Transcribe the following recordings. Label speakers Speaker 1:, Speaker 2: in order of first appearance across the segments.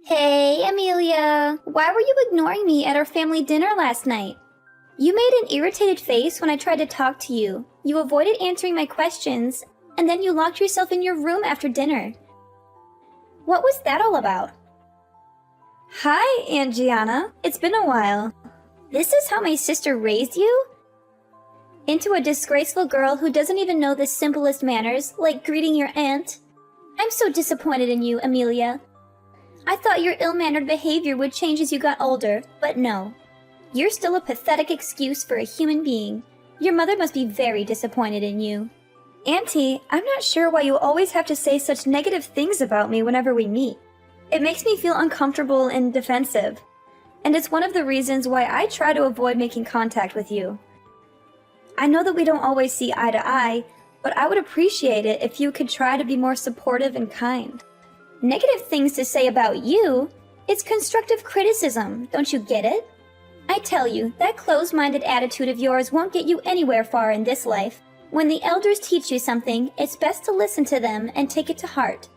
Speaker 1: Hey, Amelia. Why were you ignoring me at our family dinner last night? You made an irritated face when I tried to talk to you. You avoided answering my questions, and then you locked yourself in your room after dinner. What was that all about? Hi, Aunt Gianna. It's been a while. This is how my sister raised you? Into a disgraceful girl who doesn't even know the simplest manners, like greeting your aunt? I'm so disappointed in you, Amelia. I thought your ill-mannered behavior would change as you got older, but no. You're still a pathetic excuse for a human being. Your mother must be very disappointed in you. Auntie, I'm not sure why you always have to say such negative things about me whenever we meet. It makes me feel uncomfortable and defensive. And it's one of the reasons why I try to avoid making contact with you. I know that we don't always see eye to eye, but I would appreciate it if you could try to be more supportive and kind. Negative things to say about you? It's constructive criticism, don't you get it? I tell you, that closed-minded attitude of yours won't get you anywhere far in this life. When the elders teach you something, it's best to listen to them and take it to heart.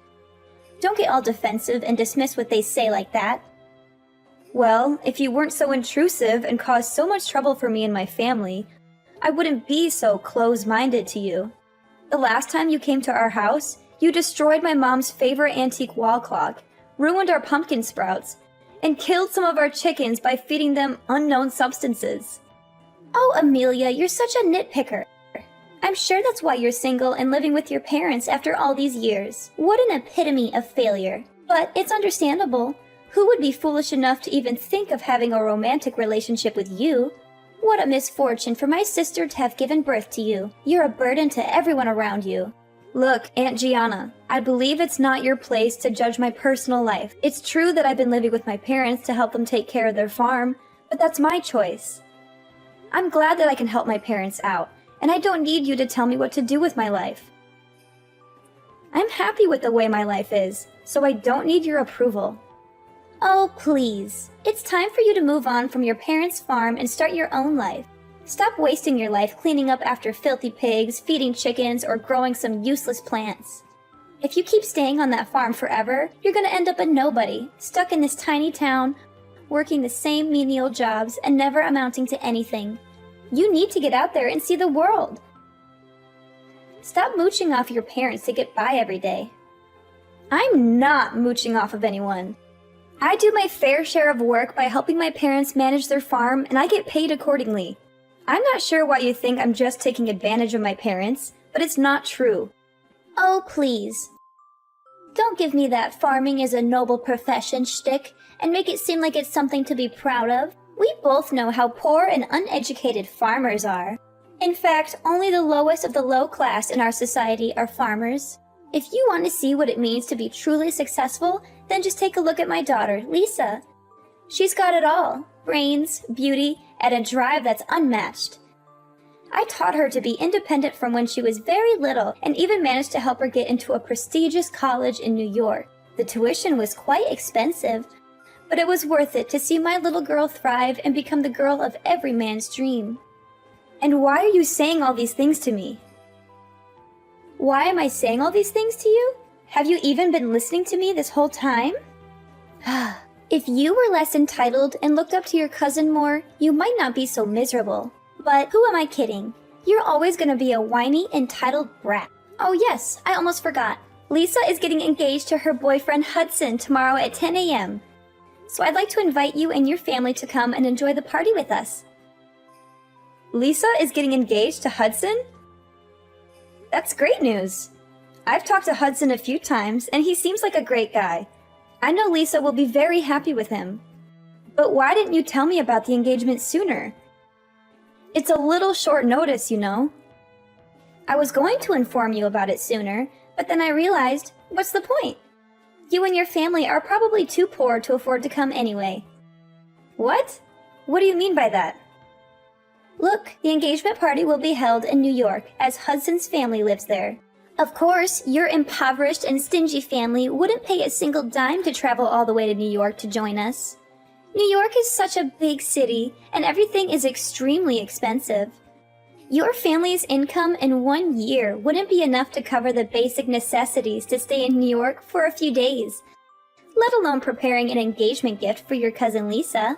Speaker 1: Don't get all defensive and dismiss what they say like that. Well, if you weren't so intrusive and caused so much trouble for me and my family, I wouldn't be so close-minded to you. The last time you came to our house, you destroyed my mom's favorite antique wall clock, ruined our pumpkin sprouts, and killed some of our chickens by feeding them unknown substances. Oh, Amelia, you're such a nitpicker. I'm sure that's why you're single and living with your parents after all these years. What an epitome of failure. But it's understandable. Who would be foolish enough to even think of having a romantic relationship with you? What a misfortune for my sister to have given birth to you. You're a burden to everyone around you. Look, Aunt Gianna, I believe it's not your place to judge my personal life. It's true that I've been living with my parents to help them take care of their farm, but that's my choice. I'm glad that I can help my parents out, and I don't need you to tell me what to do with my life. I'm happy with the way my life is, so I don't need your approval. Oh, please. It's time for you to move on from your parents' farm and start your own life. Stop wasting your life cleaning up after filthy pigs, feeding chickens, or growing some useless plants. If you keep staying on that farm forever, you're gonna end up a nobody, stuck in this tiny town, working the same menial jobs and never amounting to anything. You need to get out there and see the world. Stop mooching off your parents to get by every day. I'm not mooching off of anyone. I do my fair share of work by helping my parents manage their farm, and I get paid accordingly. I'm not sure why you think I'm just taking advantage of my parents, but it's not true. Oh, please. Don't give me that farming is a noble profession shtick and make it seem like it's something to be proud of. We both know how poor and uneducated farmers are. In fact, only the lowest of the low class in our society are farmers. If you want to see what it means to be truly successful, then just take a look at my daughter, Lisa. She's got it all. Brains, beauty, and a drive that's unmatched. I taught her to be independent from when she was very little and even managed to help her get into a prestigious college in New York. The tuition was quite expensive, but it was worth it to see my little girl thrive and become the girl of every man's dream. And why are you saying all these things to me? Why am I saying all these things to you? Have you even been listening to me this whole time? If you were less entitled and looked up to your cousin more, you might not be so miserable. But who am I kidding? You're always gonna be a whiny, entitled brat. Oh yes, I almost forgot. Lisa is getting engaged to her boyfriend Hudson tomorrow at 10 a.m. So I'd like to invite you and your family to come and enjoy the party with us. Lisa is getting engaged to Hudson? That's great news. I've talked to Hudson a few times, and he seems like a great guy. I know Lisa will be very happy with him. But why didn't you tell me about the engagement sooner? It's a little short notice, you know. I was going to inform you about it sooner, but then I realized, what's the point? You and your family are probably too poor to afford to come anyway. What? What do you mean by that? Look, the engagement party will be held in New York, as Hudson's family lives there. Of course, your impoverished and stingy family wouldn't pay a single dime to travel all the way to New York to join us. New York is such a big city, and everything is extremely expensive. Your family's income in 1 year wouldn't be enough to cover the basic necessities to stay in New York for a few days. let alone preparing an engagement gift for your cousin Lisa.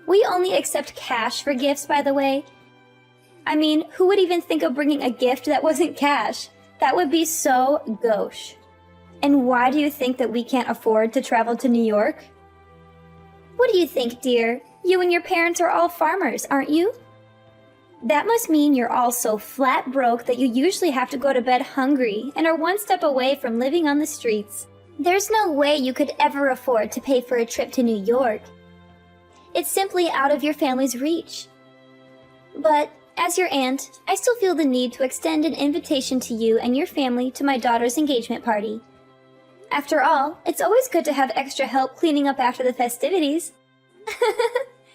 Speaker 1: We only accept cash for gifts, by the way. I mean, who would even think of bringing a gift that wasn't cash? That would be so gauche. And why do you think that we can't afford to travel to New York? What do you think, dear? You and your parents are all farmers, aren't you? That must mean you're all so flat broke that you usually have to go to bed hungry and are one step away from living on the streets. There's no way you could ever afford to pay for a trip to New York. It's simply out of your family's reach. But as your aunt, I still feel the need to extend an invitation to you and your family to my daughter's engagement party. After all, it's always good to have extra help cleaning up after the festivities.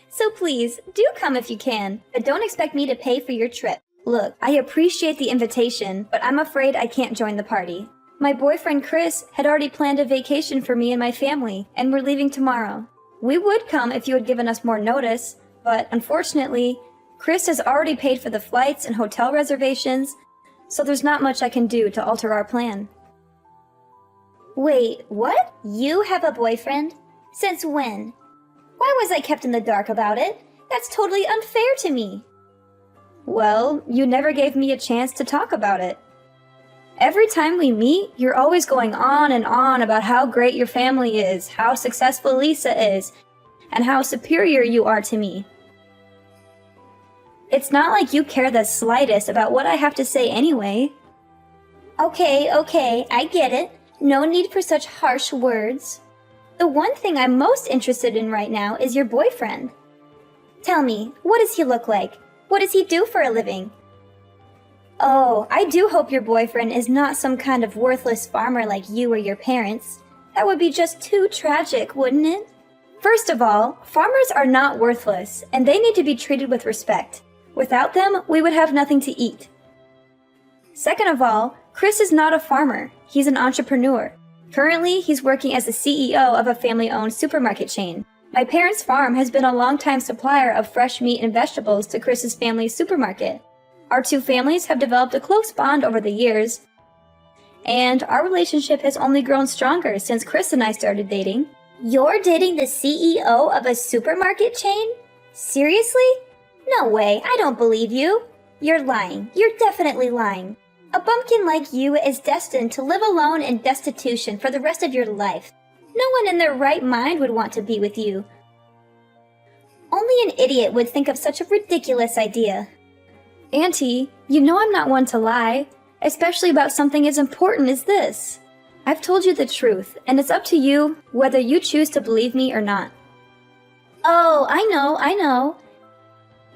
Speaker 1: So please, do come if you can, but don't expect me to pay for your trip. Look, I appreciate the invitation, but I'm afraid I can't join the party. My boyfriend Chris had already planned a vacation for me and my family, and we're leaving tomorrow. We would come if you had given us more notice, but unfortunately, Chris has already paid for the flights and hotel reservations, so there's not much I can do to alter our plan. Wait, what? You have a boyfriend? Since when? Why was I kept in the dark about it? That's totally unfair to me. Well, you never gave me a chance to talk about it. Every time we meet, you're always going on and on about how great your family is, how successful Lisa is, and how superior you are to me. It's not like you care the slightest about what I have to say anyway. Okay, I get it. No need for such harsh words. The one thing I'm most interested in right now is your boyfriend. Tell me, what does he look like? What does he do for a living? Oh, I do hope your boyfriend is not some kind of worthless farmer like you or your parents. That would be just too tragic, wouldn't it? First of all, farmers are not worthless, and they need to be treated with respect. Without them, we would have nothing to eat. Second of all, Chris is not a farmer. He's an entrepreneur. Currently, he's working as the CEO of a family-owned supermarket chain. My parents' farm has been a long-time supplier of fresh meat and vegetables to Chris's family's supermarket. Our two families have developed a close bond over the years, and our relationship has only grown stronger since Chris and I started dating. You're dating the CEO of a supermarket chain? Seriously? No way, I don't believe you. You're lying. You're definitely lying. A bumpkin like you is destined to live alone in destitution for the rest of your life. No one in their right mind would want to be with you. Only an idiot would think of such a ridiculous idea. Auntie, you know I'm not one to lie, especially about something as important as this. I've told you the truth, and it's up to you whether you choose to believe me or not. Oh, I know.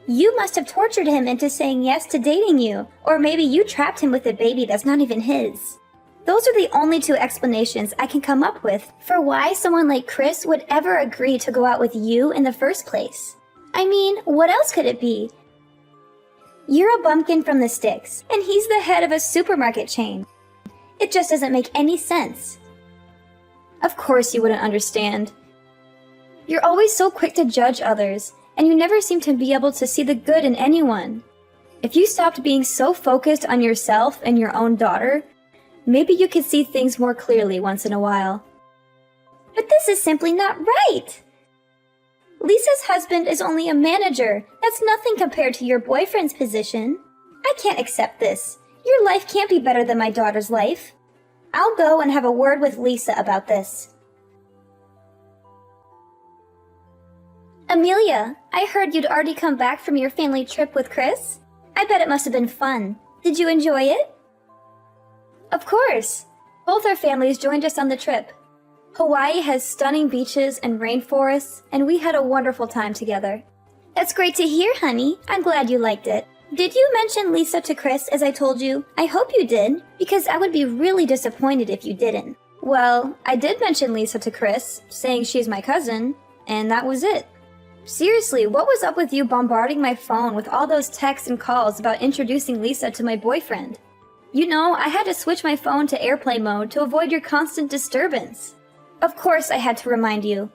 Speaker 1: You must have tortured him into saying yes to dating you, or maybe you trapped him with a baby that's not even his. Those are the only two explanations I can come up with for why someone like Chris would ever agree to go out with you in the first place. I mean, what else could it be? You're a bumpkin from the sticks, and he's the head of a supermarket chain. It just doesn't make any sense. Of course you wouldn't understand. You're always so quick to judge others, and you never seem to be able to see the good in anyone. If you stopped being so focused on yourself and your own daughter, maybe you could see things more clearly once in a while. But this is simply not right! Lisa's husband is only a manager. That's nothing compared to your boyfriend's position. I can't accept this. Your life can't be better than my daughter's life. I'll go and have a word with Lisa about this. Amelia, I heard you'd already come back from your family trip with Chris. I bet it must have been fun. Did you enjoy it? Of course. Both our families joined us on the trip. Hawaii has stunning beaches and rainforests, and we had a wonderful time together. That's great to hear, honey. I'm glad you liked it. Did you mention Lisa to Chris as I told you? I hope you did, because I would be really disappointed if you didn't. Well, I did mention Lisa to Chris, saying she's my cousin, and that was it. Seriously, what was up with you bombarding my phone with all those texts and calls about introducing Lisa to my boyfriend? You know, I had to switch my phone to airplane mode to avoid your constant disturbance. Of course I had to remind you.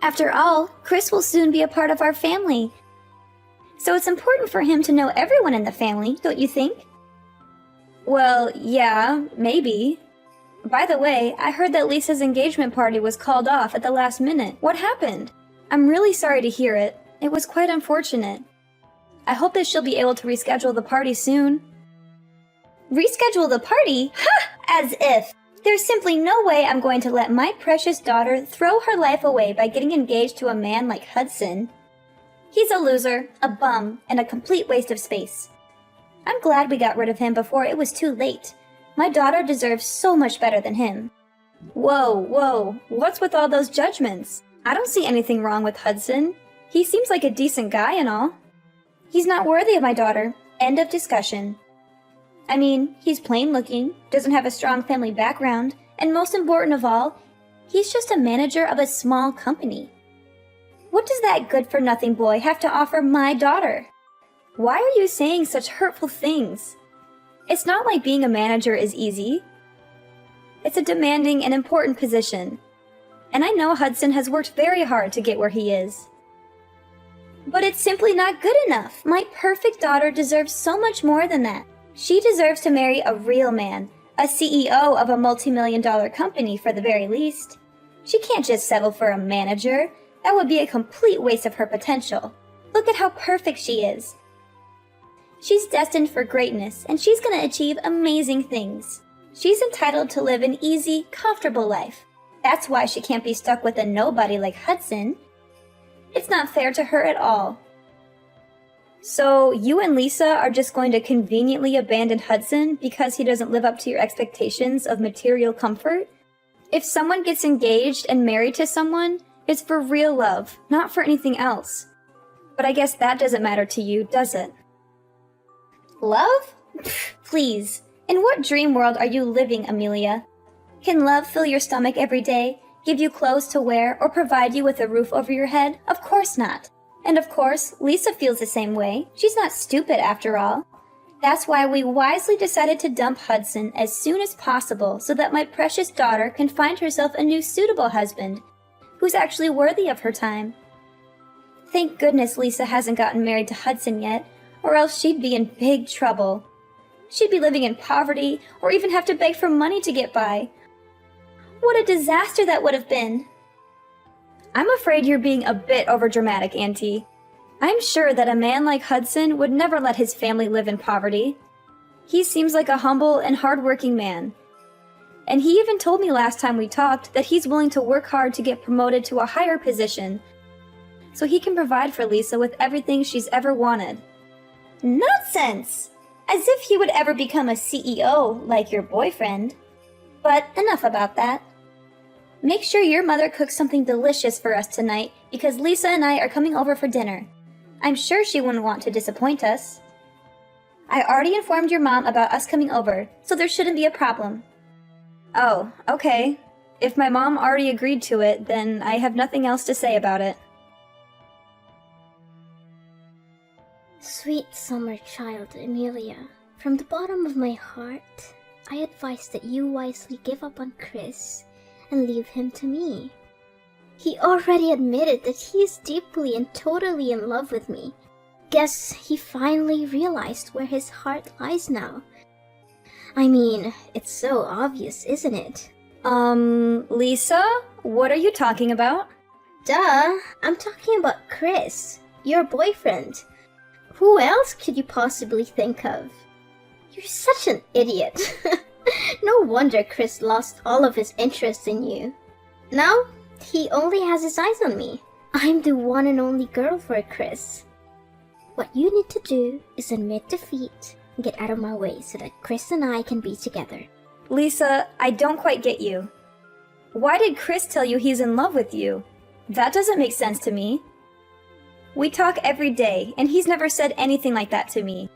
Speaker 1: After all, Chris will soon be a part of our family. So it's important for him to know everyone in the family, don't you think? Well, yeah, maybe. By the way, I heard that Lisa's engagement party was called off at the last minute. What happened? I'm really sorry to hear it. It was quite unfortunate. I hope that she'll be able to reschedule the party soon. Reschedule the party? Ha! As if! There's simply no way I'm going to let my precious daughter throw her life away by getting engaged to a man like Hudson. He's a loser, a bum, and a complete waste of space. I'm glad we got rid of him before it was too late. My daughter deserves so much better than him. Whoa, what's with all those judgments? I don't see anything wrong with Hudson. He seems like a decent guy and all. He's not worthy of my daughter. End of discussion. I mean, he's plain looking, doesn't have a strong family background, and most important of all, he's just a manager of a small company. What does that good-for-nothing boy have to offer my daughter? Why are you saying such hurtful things? It's not like being a manager is easy. It's a demanding and important position. And I know Hudson has worked very hard to get where he is. But it's simply not good enough. My perfect daughter deserves so much more than that. She deserves to marry a real man, a CEO of a multi-million-dollar company for the very least. She can't just settle for a manager. That would be a complete waste of her potential. Look at how perfect she is. She's destined for greatness, and she's going to achieve amazing things. She's entitled to live an easy, comfortable life. That's why she can't be stuck with a nobody like Hudson. It's not fair to her at all. So, you and Lisa are just going to conveniently abandon Hudson because he doesn't live up to your expectations of material comfort? If someone gets engaged and married to someone, it's for real love, not for anything else. But I guess that doesn't matter to you, does it? Love? Please, in what dream world are you living, Amelia? Can love fill your stomach every day, give you clothes to wear, or provide you with a roof over your head? Of course not. And of course, Lisa feels the same way. She's not stupid after all. That's why we wisely decided to dump Hudson as soon as possible so that my precious daughter can find herself a new suitable husband who's actually worthy of her time. Thank goodness Lisa hasn't gotten married to Hudson yet, or else she'd be in big trouble. She'd be living in poverty or even have to beg for money to get by. What a disaster that would have been. I'm afraid you're being a bit overdramatic, Auntie. I'm sure that a man like Hudson would never let his family live in poverty. He seems like a humble and hardworking man. And he even told me last time we talked that he's willing to work hard to get promoted to a higher position so he can provide for Lisa with everything she's ever wanted. Nonsense! As if he would ever become a CEO like your boyfriend. But enough about that. Make sure your mother cooks something delicious for us tonight because Lisa and I are coming over for dinner. I'm sure she wouldn't want to disappoint us. I already informed your mom about us coming over, so there shouldn't be a problem. Oh, okay. If my mom already agreed to it, then I have nothing else to say about it.
Speaker 2: Sweet summer child, Amelia, from the bottom of my heart, I advise that you wisely give up on Chris and leave him to me. He already admitted that he is deeply and totally in love with me. Guess he finally realized where his heart lies now. I mean, it's so obvious, isn't it?
Speaker 1: Lisa? What are you talking about?
Speaker 2: Duh, I'm talking about Chris, your boyfriend. Who else could you possibly think of? You're such an idiot. No wonder Chris lost all of his interest in you. Now, he only has his eyes on me. I'm the one and only girl for Chris. What you need to do is admit defeat and get out of my way so that Chris and I can be together.
Speaker 1: Lisa, I don't quite get you. Why did Chris tell you he's in love with you? That doesn't make sense to me. We talk every day, and he's never said anything like that to me.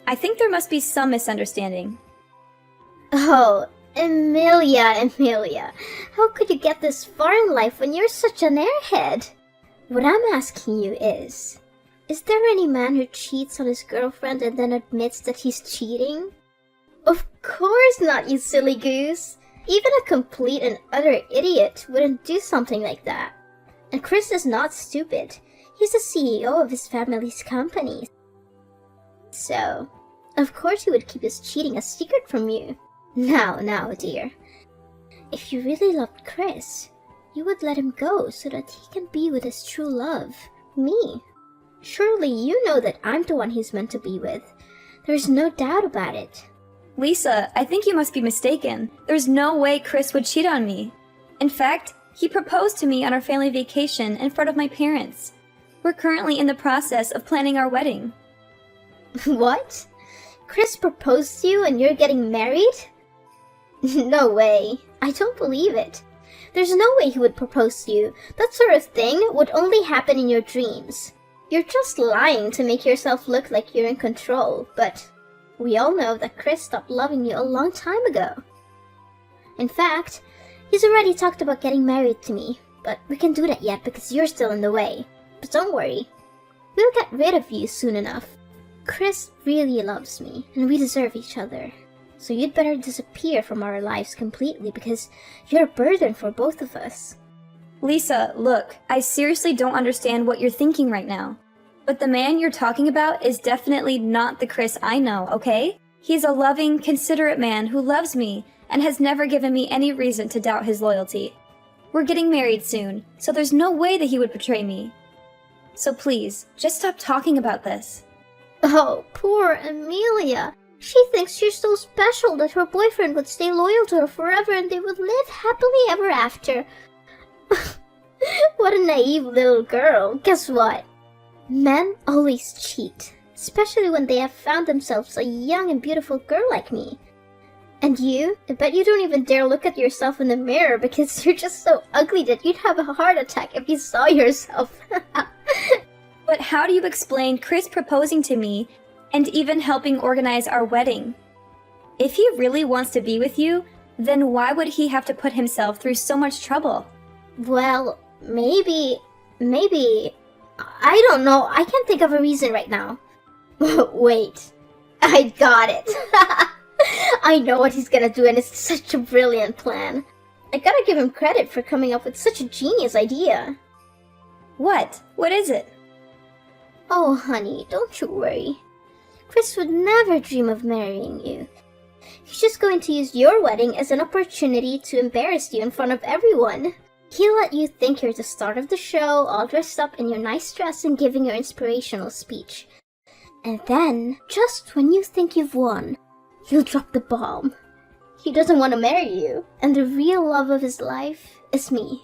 Speaker 1: I think there must be some misunderstanding.
Speaker 2: Oh, Amelia, how could you get this far in life when you're such an airhead? What I'm asking you is there any man who cheats on his girlfriend and then admits that he's cheating? Of course not, you silly goose. Even a complete and utter idiot wouldn't do something like that. And Chris is not stupid. He's the CEO of his family's company. So, of course he would keep his cheating a secret from you. Now, dear. if you really loved Chris, you would let him go so that he can be with his true love, me. Surely you know that I'm the one he's meant to be with. There's no doubt about it.
Speaker 1: Lisa, I think you must be mistaken. There's no way Chris would cheat on me. In fact, he proposed to me on our family vacation in front of my parents. We're currently in the process of planning our wedding.
Speaker 2: What? Chris proposed to you and you're getting married? No way. I don't believe it. There's no way he would propose to you. That sort of thing would only happen in your dreams. You're just lying to make yourself look like you're in control, but we all know that Chris stopped loving you a long time ago. In fact, he's already talked about getting married to me, but we can't do that yet because you're still in the way. But don't worry, we'll get rid of you soon enough. Chris really loves me, and we deserve each other. So you'd better disappear from our lives completely because you're a burden for both of us.
Speaker 1: Lisa, look, I seriously don't understand what you're thinking right now. But the man you're talking about is definitely not the Chris I know, okay? He's a loving, considerate man who loves me and has never given me any reason to doubt his loyalty. We're getting married soon, so there's no way that he would betray me. So please, just stop talking about this.
Speaker 2: Oh, poor Amelia. She thinks you're so special that her boyfriend would stay loyal to her forever and they would live happily ever after. What a naive little girl. Guess what? Men always cheat, especially when they have found themselves a young and beautiful girl like me. And you? I bet you don't even dare look at yourself in the mirror because you're just so ugly that you'd have a heart attack if you saw yourself.
Speaker 1: But how do you explain Chris proposing to me and even helping organize our wedding? If he really wants to be with you, then why would he have to put himself through so much trouble?
Speaker 2: Well, maybe, I don't know. I can't think of a reason right now. Wait, I got it. I know what he's gonna do and it's such a brilliant plan. I gotta give him credit for coming up with such a genius idea.
Speaker 1: What? What is it?
Speaker 2: Oh, honey, don't you worry. Chris would never dream of marrying you. He's just going to use your wedding as an opportunity to embarrass you in front of everyone. He'll let you think you're the star of the show, all dressed up in your nice dress and giving your inspirational speech. And then, just when you think you've won, he'll drop the bomb. He doesn't want to marry you, and the real love of his life is me.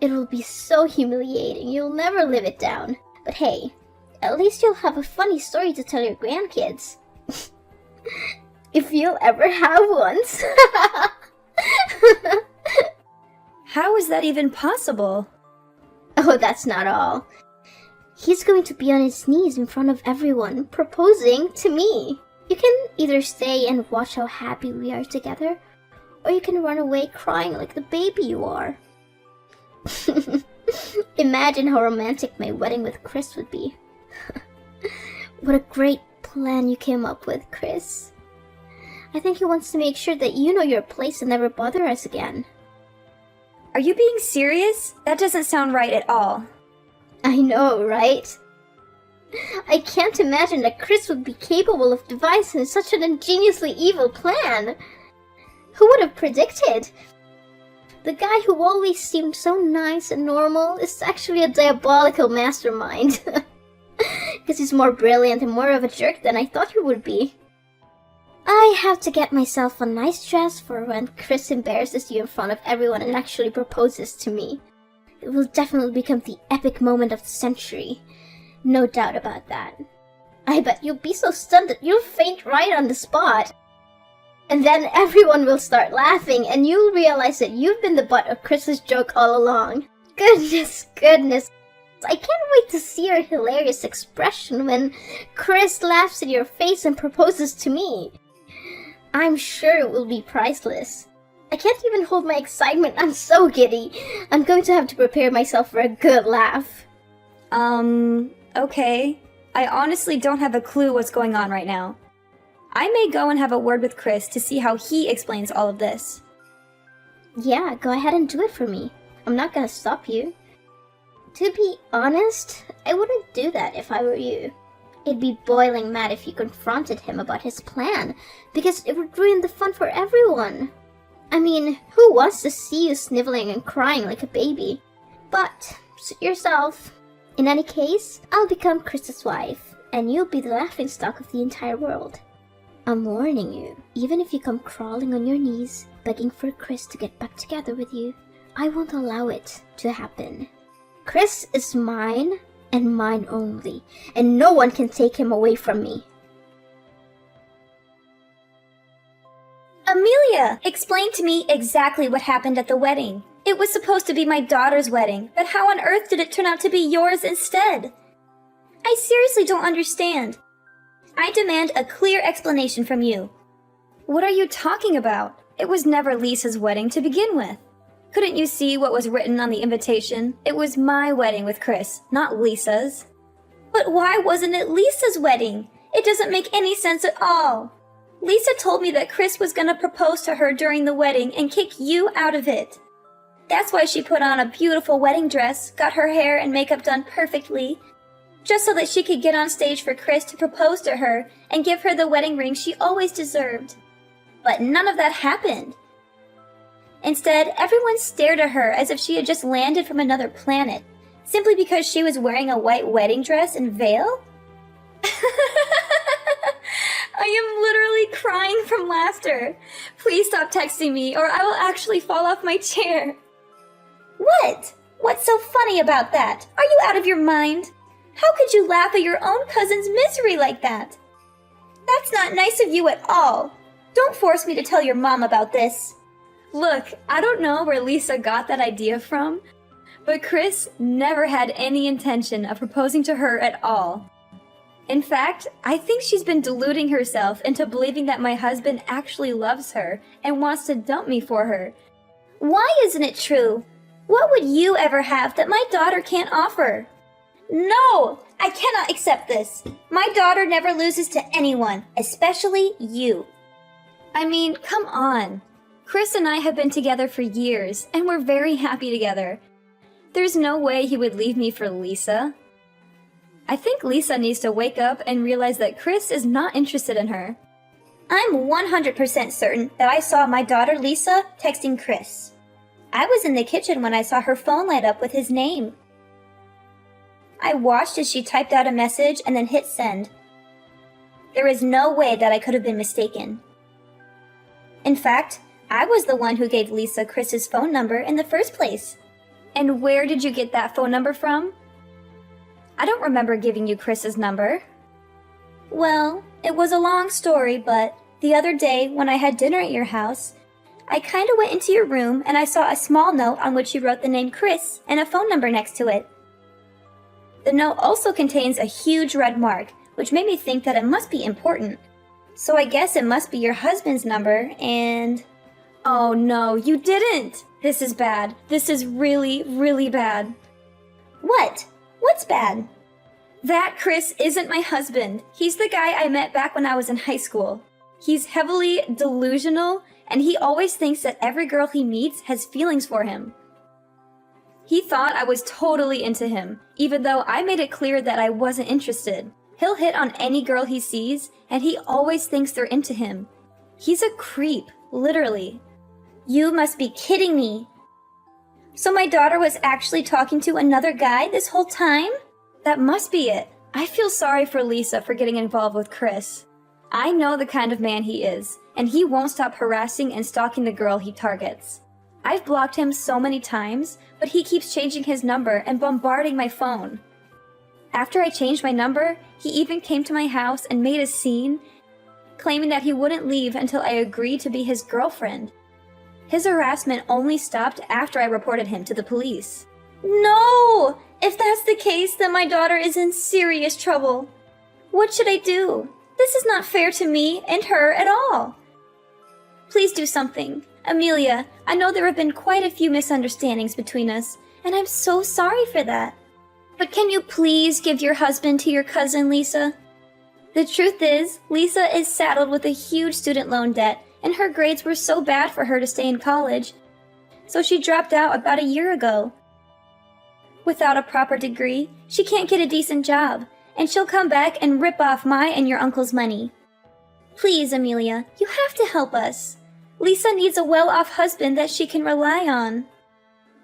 Speaker 2: It will be so humiliating, you'll never live it down. But hey, at least you'll have a funny story to tell your grandkids. If you'll ever have one.
Speaker 1: How is that even possible?
Speaker 2: Oh, that's not all. He's going to be on his knees in front of everyone, proposing to me. You can either stay and watch how happy we are together, or you can run away crying like the baby you are. Imagine how romantic my wedding with Chris would be. What a great plan you came up with, Chris. I think he wants to make sure that you know your place and never bother us again.
Speaker 1: Are you being serious? That doesn't sound right at all.
Speaker 2: I know, right? I can't imagine that Chris would be capable of devising such an ingeniously evil plan. Who would have predicted? The guy who always seemed so nice and normal is actually a diabolical mastermind. Because he's more brilliant and more of a jerk than I thought he would be. I have to get myself a nice dress for when Chris embarrasses you in front of everyone and actually proposes to me. It will definitely become the epic moment of the century. No doubt about that. I bet you'll be so stunned that you'll faint right on the spot. And then everyone will start laughing and you'll realize that you've been the butt of Chris's joke all along. Goodness. I can't wait to see your hilarious expression when Chris laughs in your face and proposes to me. I'm sure it will be priceless. I can't even hold my excitement. I'm so giddy. I'm going to have to prepare myself for a good laugh.
Speaker 1: Okay. I honestly don't have a clue what's going on right now. I may go and have a word with Chris to see how he explains all of this.
Speaker 2: Yeah, go ahead and do it for me. I'm not gonna stop you. To be honest, I wouldn't do that if I were you. I'd be boiling mad if you confronted him about his plan, because it would ruin the fun for everyone. I mean, who wants to see you sniveling and crying like a baby? But, suit yourself. In any case, I'll become Chris's wife, and you'll be the laughingstock of the entire world. I'm warning you, even if you come crawling on your knees, begging for Chris to get back together with you, I won't allow it to happen. Chris is mine, and mine only, and no one can take him away from me.
Speaker 1: Amelia, explain to me exactly what happened at the wedding. It was supposed to be my daughter's wedding, but how on earth did it turn out to be yours instead? I seriously don't understand. I demand a clear explanation from you. What are you talking about? It was never Lisa's wedding to begin with. Couldn't you see what was written on the invitation? It was my wedding with Chris, not Lisa's. But why wasn't it Lisa's wedding? It doesn't make any sense at all. Lisa told me that Chris was gonna propose to her during the wedding and kick you out of it. That's why she put on a beautiful wedding dress, got her hair and makeup done perfectly, just so that she could get on stage for Chris to propose to her and give her the wedding ring she always deserved. But none of that happened. Instead, everyone stared at her as if she had just landed from another planet, simply because she was wearing a white wedding dress and veil? I am literally crying from laughter. Please stop texting me or I will actually fall off my chair. What? What's so funny about that? Are you out of your mind? How could you laugh at your own cousin's misery like that? That's not nice of you at all. Don't force me to tell your mom about this. Look, I don't know where Lisa got that idea from, but Chris never had any intention of proposing to her at all. In fact, I think she's been deluding herself into believing that my husband actually loves her and wants to dump me for her. Why isn't it true? What would you ever have that my daughter can't offer? No! I cannot accept this. My daughter never loses to anyone, especially you. I mean, come on. Chris and I have been together for years, and we're very happy together. There's no way he would leave me for Lisa. I think Lisa needs to wake up and realize that Chris is not interested in her. I'm 100% certain that I saw my daughter Lisa texting Chris. I was in the kitchen when I saw her phone light up with his name. I watched as she typed out a message and then hit send. There is no way that I could have been mistaken. In fact, I was the one who gave Lisa Chris's phone number in the first place. And where did you get that phone number from? I don't remember giving you Chris's number. Well, it was a long story, but the other day when I had dinner at your house, I kinda went into your room and I saw a small note on which you wrote the name Chris and a phone number next to it. The note also contains a huge red mark, which made me think that it must be important. So I guess it must be your husband's number and... Oh no, you didn't! This is bad. This is really, really bad. What? What's bad? That Chris isn't my husband. He's the guy I met back when I was in high school. He's heavily delusional, and he always thinks that every girl he meets has feelings for him. He thought I was totally into him, even though I made it clear that I wasn't interested. He'll hit on any girl he sees, and he always thinks they're into him. He's a creep, literally. You must be kidding me. So my daughter was actually talking to another guy this whole time? That must be it. I feel sorry for Lisa for getting involved with Chris. I know the kind of man he is, and he won't stop harassing and stalking the girl he targets. I've blocked him so many times, but he keeps changing his number and bombarding my phone. After I changed my number, he even came to my house and made a scene, claiming that he wouldn't leave until I agreed to be his girlfriend. His harassment only stopped after I reported him to the police. No! If that's the case, then my daughter is in serious trouble. What should I do? This is not fair to me and her at all. Please do something. Amelia, I know there have been quite a few misunderstandings between us, and I'm so sorry for that. But can you please give your husband to your cousin, Lisa? The truth is, Lisa is saddled with a huge student loan debt, and her grades were so bad for her to stay in college, so she dropped out about a year ago. Without a proper degree, she can't get a decent job, and she'll come back and rip off my and your uncle's money. Please, Amelia, you have to help us. Lisa needs a well-off husband that she can rely on.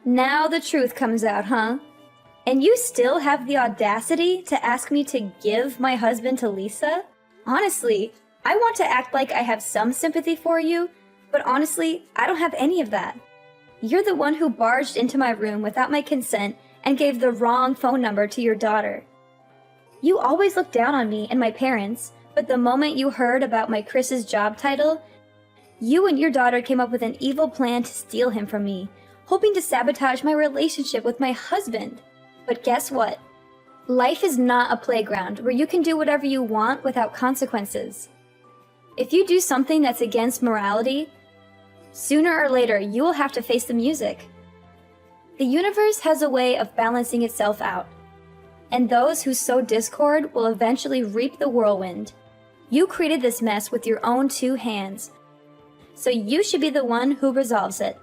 Speaker 1: Now the truth comes out, huh? And you still have the audacity to ask me to give my husband to Lisa? Honestly, I want to act like I have some sympathy for you, but honestly, I don't have any of that. You're the one who barged into my room without my consent and gave the wrong phone number to your daughter. You always looked down on me and my parents, but the moment you heard about my Chris's job title, you and your daughter came up with an evil plan to steal him from me, hoping to sabotage my relationship with my husband. But guess what? Life is not a playground where you can do whatever you want without consequences. If you do something that's against morality, sooner or later you will have to face the music. The universe has a way of balancing itself out, and those who sow discord will eventually reap the whirlwind. You created this mess with your own 2 hands, so you should be the one who resolves it.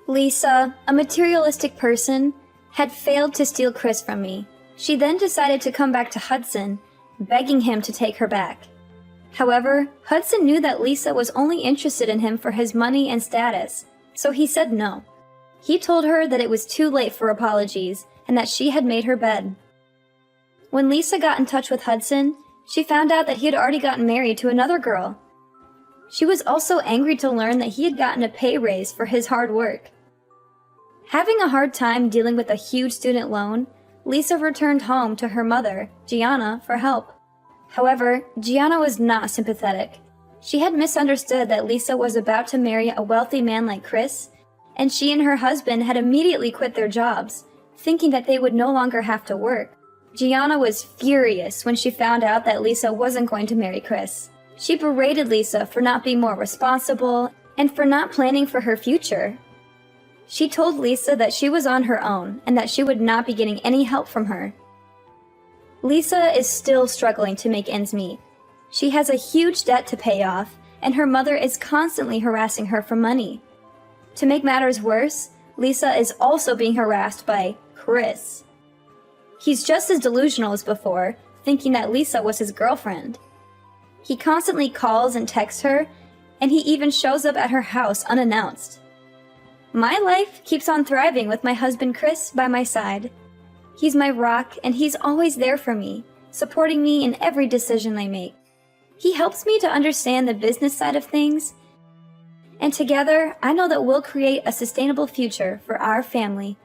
Speaker 1: Lisa, a materialistic person, had failed to steal Chris from me. She then decided to come back to Hudson, begging him to take her back. However, Hudson knew that Lisa was only interested in him for his money and status, so he said no. He told her that it was too late for apologies and that she had made her bed. When Lisa got in touch with Hudson, she found out that he had already gotten married to another girl. She was also angry to learn that he had gotten a pay raise for his hard work. Having a hard time dealing with a huge student loan, Lisa returned home to her mother, Gianna, for help. However, Gianna was not sympathetic. She had misunderstood that Lisa was about to marry a wealthy man like Chris, and she and her husband had immediately quit their jobs, thinking that they would no longer have to work. Gianna was furious when she found out that Lisa wasn't going to marry Chris. She berated Lisa for not being more responsible and for not planning for her future. She told Lisa that she was on her own and that she would not be getting any help from her. Lisa is still struggling to make ends meet. She has a huge debt to pay off, and her mother is constantly harassing her for money. To make matters worse, Lisa is also being harassed by Chris. He's just as delusional as before, thinking that Lisa was his girlfriend. He constantly calls and texts her, and he even shows up at her house unannounced. My life keeps on thriving with my husband Chris by my side. He's my rock, and he's always there for me, supporting me in every decision I make. He helps me to understand the business side of things, and together I know that we'll create a sustainable future for our family.